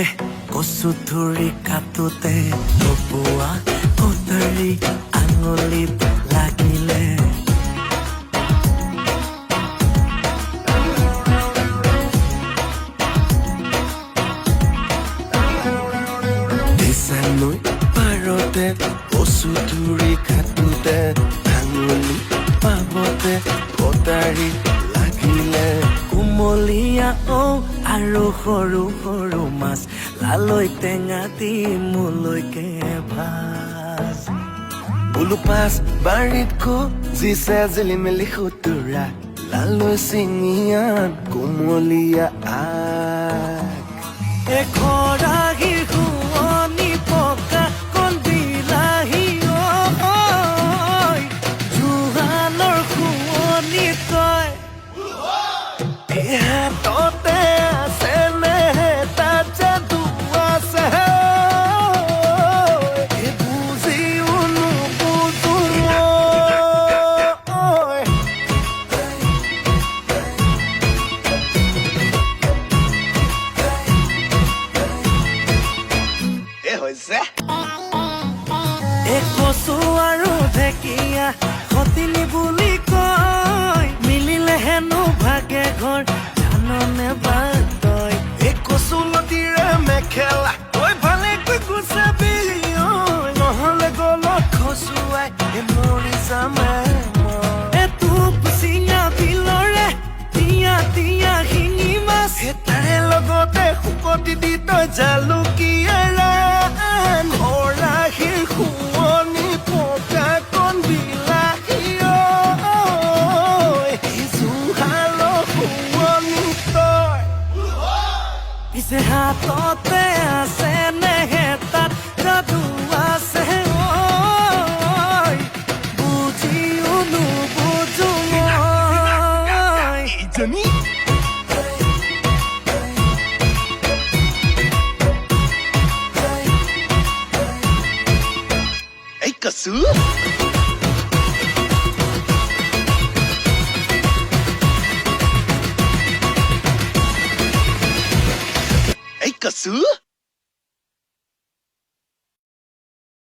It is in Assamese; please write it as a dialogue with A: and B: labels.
A: পাবতে কচু ধুৰি কাটোতে নবোৱা কটাৰী আঙুলিত লাগিলে দিছানৈ পাৰতে কচু ধুৰি কাটোতে আঙুলি পাবতে কটাৰী লাগিলে কুমলীয়া আৰু সৰু সৰু মাছ লালৈ টেঙা দি মোলৈকে ভাজ বোলো পাছ বাৰীত খুজিছে জিলি মেলি খুতুৰা লালৈ চিঙিয়ান কুমলীয়া আগ এখৰাহি শুৱনি পকা কণ বিলাহী জোহানৰ শুৱনি তই হাততে আছে নে তাত যাদু আছে বুজিও নুবুজো মই হৈছে কচু আৰু ঢেকীয়া সতিনী বুলি কয় মিলিলে হেনো ভাগে ঘৰ জাননে বা তই কচু লতিৰে মেখেলা তই ভালেকৈ গুচাবি নহলে গলত খচুৱাই মৰি যামে তোক চিঙা বিলৰে তিয়া তিয়া শিঙি মাছ তাৰে লগতে শুকতি দি তই জালুকীয়া খৰাহিৰ শুৱনি পকা কণ বিলাহী জোহালৰ শুৱনি তই পিছে হাততে আছে নে তাত যাদু আছে বুজিও নুবুজো মই ইজনী কচু কচু